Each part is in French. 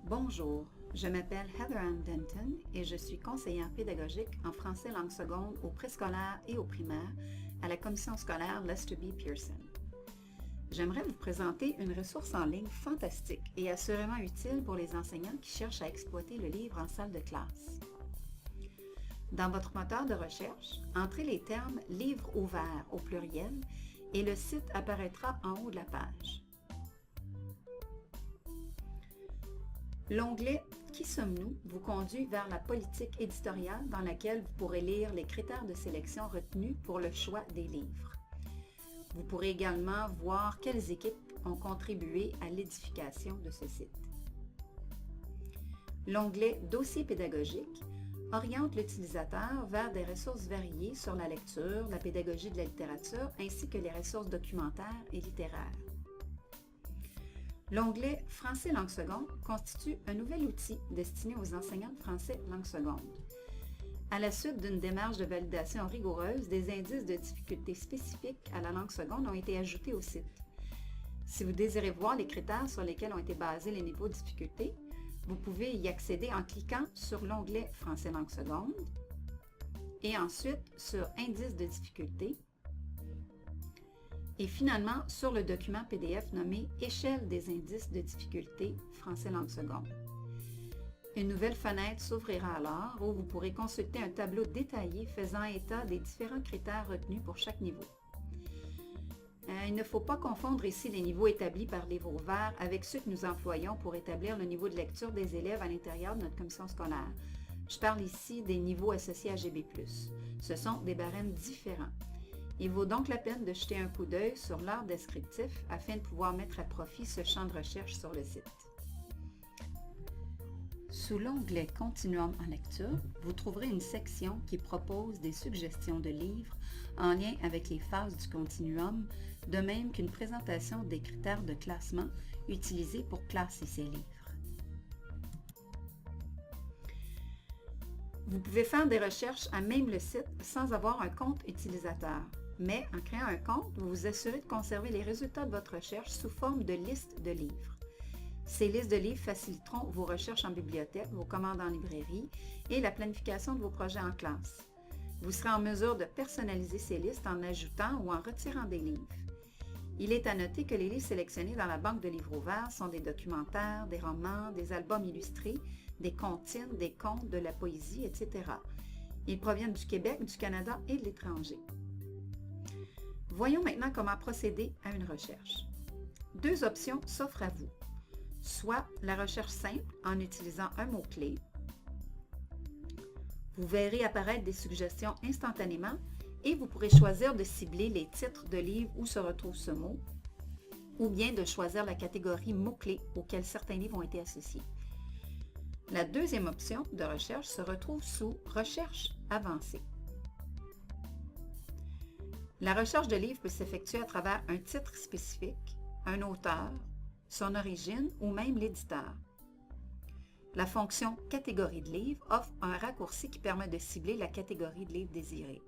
Bonjour, je m'appelle Heather Ann Denton et je suis conseillère pédagogique en français langue seconde au préscolaire et au primaire à la commission scolaire Lester B. Pearson. J'aimerais vous présenter une ressource en ligne fantastique et assurément utile pour les enseignants qui cherchent à exploiter le livre en salle de classe. Dans votre moteur de recherche, entrez les termes « livre ouvert » au pluriel et le site apparaîtra en haut de la page. L'onglet « Qui sommes-nous » vous conduit vers la politique éditoriale dans laquelle vous pourrez lire les critères de sélection retenus pour le choix des livres. Vous pourrez également voir quelles équipes ont contribué à l'édification de ce site. L'onglet « Dossier pédagogique » oriente l'utilisateur vers des ressources variées sur la lecture, la pédagogie de la littérature ainsi que les ressources documentaires et littéraires. L'onglet « Français langue seconde » constitue un nouvel outil destiné aux enseignants de français langue seconde. À la suite d'une démarche de validation rigoureuse, des indices de difficulté spécifiques à la langue seconde ont été ajoutés au site. Si vous désirez voir les critères sur lesquels ont été basés les niveaux de difficulté, vous pouvez y accéder en cliquant sur l'onglet « Français langue seconde » et ensuite sur « Indices de difficulté » et finalement sur le document PDF nommé « Échelle des indices de difficulté français langue seconde ». Une nouvelle fenêtre s'ouvrira alors où vous pourrez consulter un tableau détaillé faisant état des différents critères retenus pour chaque niveau. Il ne faut pas confondre ici les niveaux établis par Livre ouvert avec ceux que nous employons pour établir le niveau de lecture des élèves à l'intérieur de notre commission scolaire. Je parle ici des niveaux associés à GB+. Ce sont des barèmes différents. Il vaut donc la peine de jeter un coup d'œil sur l'art descriptif afin de pouvoir mettre à profit ce champ de recherche sur le site. Sous l'onglet « Continuum en lecture », vous trouverez une section qui propose des suggestions de livres en lien avec les phases du continuum, de même qu'une présentation des critères de classement utilisés pour classer ces livres. Vous pouvez faire des recherches à même le site sans avoir un compte utilisateur, mais en créant un compte, vous vous assurez de conserver les résultats de votre recherche sous forme de liste de livres. Ces listes de livres faciliteront vos recherches en bibliothèque, vos commandes en librairie et la planification de vos projets en classe. Vous serez en mesure de personnaliser ces listes en ajoutant ou en retirant des livres. Il est à noter que les livres sélectionnés dans la banque de livres ouverts sont des documentaires, des romans, des albums illustrés, des comptines, des contes, de la poésie, etc. Ils proviennent du Québec, du Canada et de l'étranger. Voyons maintenant comment procéder à une recherche. Deux options s'offrent à vous. Soit la recherche simple en utilisant un mot-clé. Vous verrez apparaître des suggestions instantanément et vous pourrez choisir de cibler les titres de livres où se retrouve ce mot ou bien de choisir la catégorie mots-clés auxquels certains livres ont été associés. La deuxième option de recherche se retrouve sous « Recherche avancée ». La recherche de livres peut s'effectuer à travers un titre spécifique, un auteur, son origine ou même l'éditeur. La fonction « Catégorie de livres » offre un raccourci qui permet de cibler la catégorie de livres désirée.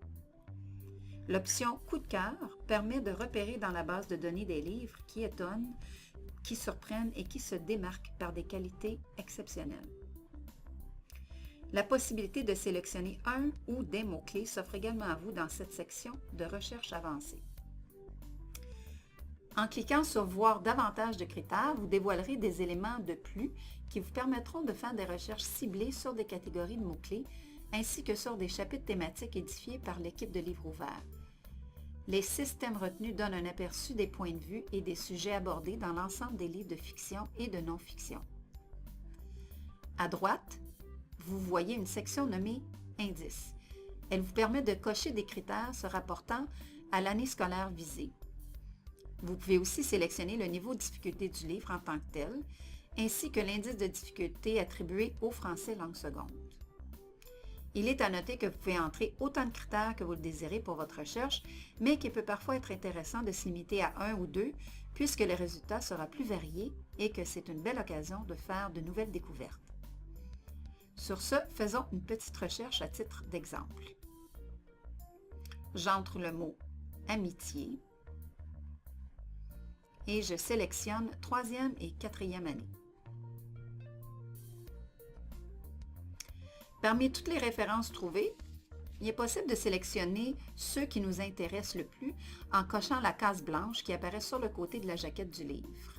L'option « Coup de cœur » permet de repérer dans la base de données des livres qui étonnent, qui surprennent et qui se démarquent par des qualités exceptionnelles. La possibilité de sélectionner un ou des mots-clés s'offre également à vous dans cette section de recherche avancée. En cliquant sur « Voir davantage de critères », vous dévoilerez des éléments de plus qui vous permettront de faire des recherches ciblées sur des catégories de mots-clés ainsi que sur des chapitres thématiques édifiés par l'équipe de Livre ouvert. Les 6 thèmes retenus donnent un aperçu des points de vue et des sujets abordés dans l'ensemble des livres de fiction et de non-fiction. À droite, vous voyez une section nommée « Indices ». Elle vous permet de cocher des critères se rapportant à l'année scolaire visée. Vous pouvez aussi sélectionner le niveau de difficulté du livre en tant que tel, ainsi que l'indice de difficulté attribué au français langue seconde. Il est à noter que vous pouvez entrer autant de critères que vous le désirez pour votre recherche, mais qu'il peut parfois être intéressant de se limiter à un ou deux, puisque le résultat sera plus varié et que c'est une belle occasion de faire de nouvelles découvertes. Sur ce, faisons une petite recherche à titre d'exemple. J'entre le mot « amitié » et je sélectionne 3e et 4e année. Parmi toutes les références trouvées, il est possible de sélectionner ceux qui nous intéressent le plus en cochant la case blanche qui apparaît sur le côté de la jaquette du livre.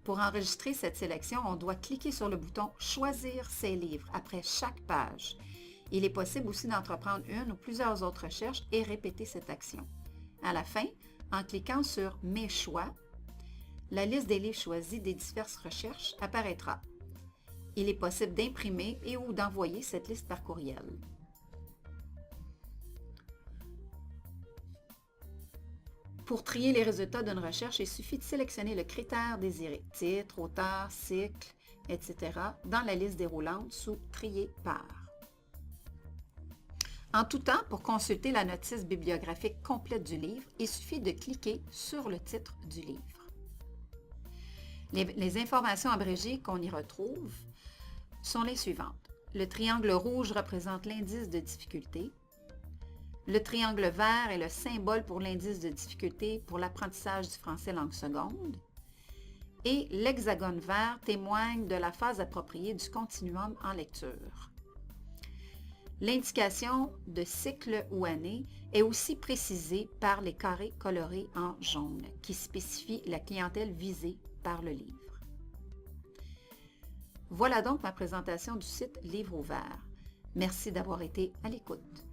Pour enregistrer cette sélection, on doit cliquer sur le bouton « Choisir ces livres » après chaque page. Il est possible aussi d'entreprendre une ou plusieurs autres recherches et répéter cette action. À la fin, en cliquant sur « Mes choix », la liste des livres choisis des diverses recherches apparaîtra. Il est possible d'imprimer et ou d'envoyer cette liste par courriel. Pour trier les résultats d'une recherche, il suffit de sélectionner le critère désiré, titre, auteur, cycle, etc., dans la liste déroulante sous « Trier par ». En tout temps, pour consulter la notice bibliographique complète du livre, il suffit de cliquer sur le titre du livre. Les informations abrégées qu'on y retrouve sont les suivantes. Le triangle rouge représente l'indice de difficulté. Le triangle vert est le symbole pour l'indice de difficulté pour l'apprentissage du français langue seconde. Et l'hexagone vert témoigne de la phase appropriée du continuum en lecture. L'indication de cycle ou année est aussi précisée par les carrés colorés en jaune, qui spécifient la clientèle visée par le livre. Voilà donc ma présentation du site Livre ouvert. Merci d'avoir été à l'écoute.